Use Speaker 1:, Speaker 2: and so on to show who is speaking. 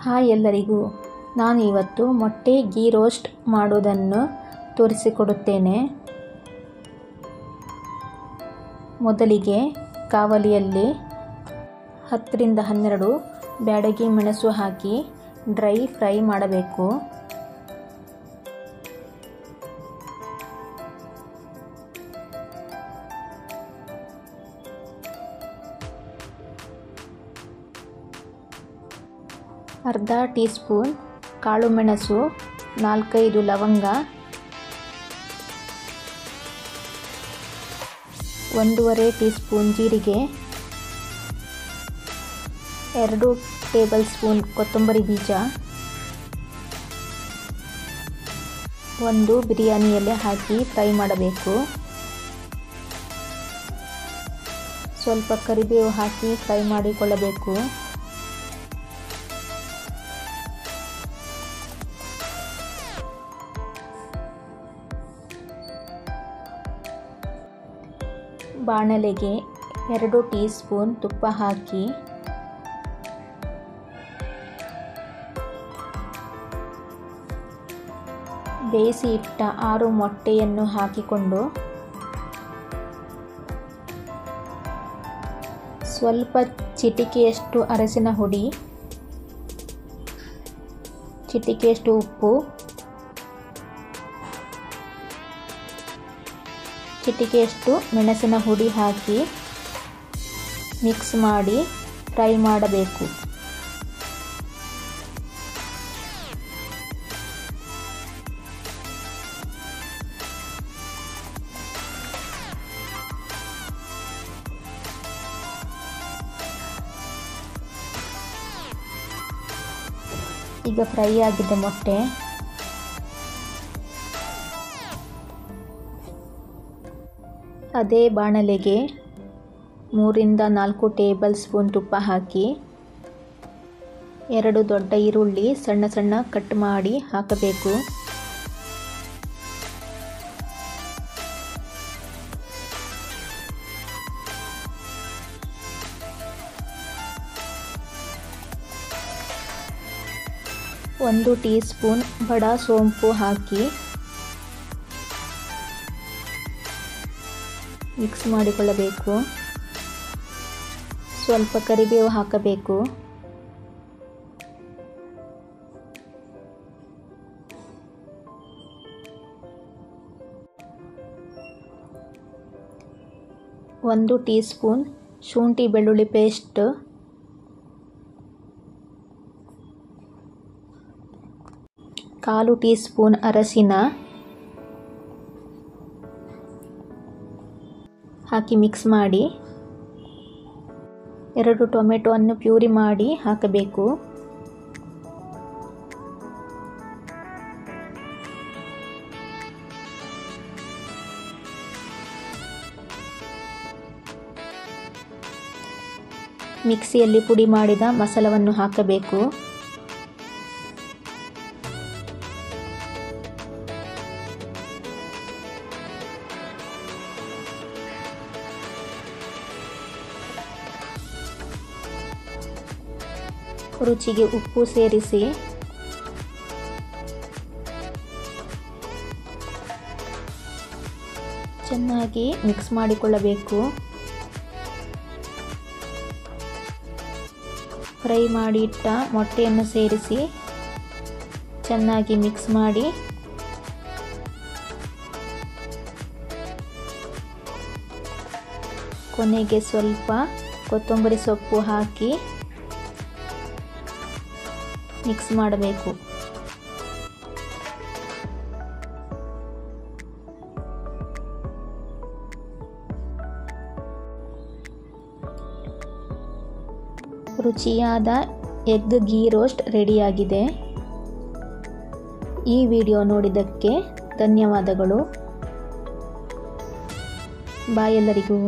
Speaker 1: Hi ಎಲ್ಲರಿಗೂ, ನಾನು ಇವತ್ತು ಮೊಟ್ಟೆ ಗೀ ರೋಸ್ಟ್ ಮಾಡೋದನ್ನು ತೋರಿಸಿಕೊಡುತ್ತೇನೆ. ಮೊದಲಿಗೆ ಕಾವಲಿಯಲ್ಲಿ 10 ರಿಂದ 12 ಬ್ಯಾಡಗಿ ಮೆಣಸು ಹಾಕಿ ಡ್ರೈ ಫ್ರೈ ಮಾಡಬೇಕು. ಅರ್ಧ ಟೀ ಸ್ಪೂನ್ ಕಾಳು ಮೆಣಸು, 4-5 ಲವಂಗ, 1.5 ಟೀ ಸ್ಪೂನ್ ಜೀರಿಗೆ, 2 ಟೇಬಲ್ ಸ್ಪೂನ್ ಕೊತ್ತಂಬರಿ ಬೀಜ, 1 ಬಿರಿಯಾನಿ ಎಲೆ ಹಾಕಿ ಫ್ರೈ ಮಾಡಬೇಕು. ಸ್ವಲ್ಪ ಕರಿಬೇವು ಹಾಕಿ ಫ್ರೈ ಮಾಡಿಕೊಳ್ಳಬೇಕು. ಬಾಣಲೆಗೆ 2 ಟೀ ಸ್ಪೂನ್ ತುಪ್ಪ ಹಾಕಿ ಬೇಯಿಸಿ ಇಟ್ಟ 6 ಮೊಟ್ಟೆಯನ್ನು ಹಾಕಿಕೊಂಡು ಸ್ವಲ್ಪ ಚಿಟಿಕೆಯಷ್ಟು ಅರಸಿನ ಹುಡಿ, ಚಿಟಿಕೆಯಷ್ಟು ಉಪ್ಪು, ಚಿಟಿಕೆಯಷ್ಟು ಮೆಣಸಿನ ಹುಡಿ ಹಾಕಿ ಮಿಕ್ಸ್ ಮಾಡಿ ಫ್ರೈ ಮಾಡಬೇಕು. ಈಗ ಫ್ರೈ ಆಗಿದೆ ಮೊಟ್ಟೆ. ಅದೇ ಬಾಣಲೆಗೆ 3 ರಿಂದ 4 ಟೇಬಲ್ ಸ್ಪೂನ್ ತುಪ್ಪ ಹಾಕಿ 2 ದೊಡ್ಡ ಈರುಳ್ಳಿ ಸಣ್ಣ ಸಣ್ಣ ಕಟ್ ಮಾಡಿ ಹಾಕಬೇಕು. ಒಂದು ಟೀ ಸ್ಪೂನ್ ಬಡ ಸೋಂಪು ಹಾಕಿ ಮಿಕ್ಸ್ ಮಾಡಿಕೊಳ್ಳಬೇಕು. ಸ್ವಲ್ಪ ಕರಿಬೇವು ಹಾಕಬೇಕು. ಒಂದು ಟೀ ಸ್ಪೂನ್ ಶುಂಠಿ ಬೆಳ್ಳುಳ್ಳಿ ಪೇಸ್ಟ್, ಕಾಲು ಟೀ ಸ್ಪೂನ್ ಅರಸಿನ ಹಾಕಿ ಮಿಕ್ಸ್ ಮಾಡಿ 2 ಟೊಮೆಟೊವನ್ನು ಪ್ಯೂರಿ ಮಾಡಿ ಹಾಕಬೇಕು. ಮಿಕ್ಸಿಯಲ್ಲಿ ಪುಡಿ ಮಾಡಿದ ಮಸಾಲವನ್ನು ಹಾಕಬೇಕು. ರುಚಿಗೆ ಉಪ್ಪು ಸೇರಿಸಿ ಚೆನ್ನಾಗಿ ಮಿಕ್ಸ್ ಮಾಡಿಕೊಳ್ಳಬೇಕು. ಫ್ರೈ ಮಾಡಿ ಇಟ್ಟ ಮೊಟ್ಟೆಯನ್ನು ಸೇರಿಸಿ ಚೆನ್ನಾಗಿ ಮಿಕ್ಸ್ ಮಾಡಿ ಕೊನೆಗೆ ಸ್ವಲ್ಪ ಕೊತ್ತಂಬರಿ ಸೊಪ್ಪು ಹಾಕಿ ಮಿಕ್ಸ್ ಮಾಡಬೇಕು. ರುಚಿಯಾದ ಎಗ್ ಗೀ ರೋಸ್ಟ್ ರೆಡಿಯಾಗಿದೆ. ಈ ವಿಡಿಯೋ ನೋಡಿದ್ದಕ್ಕೆ ಧನ್ಯವಾದಗಳು. ಬಾಯ್ ಎಲ್ಲರಿಗೂ.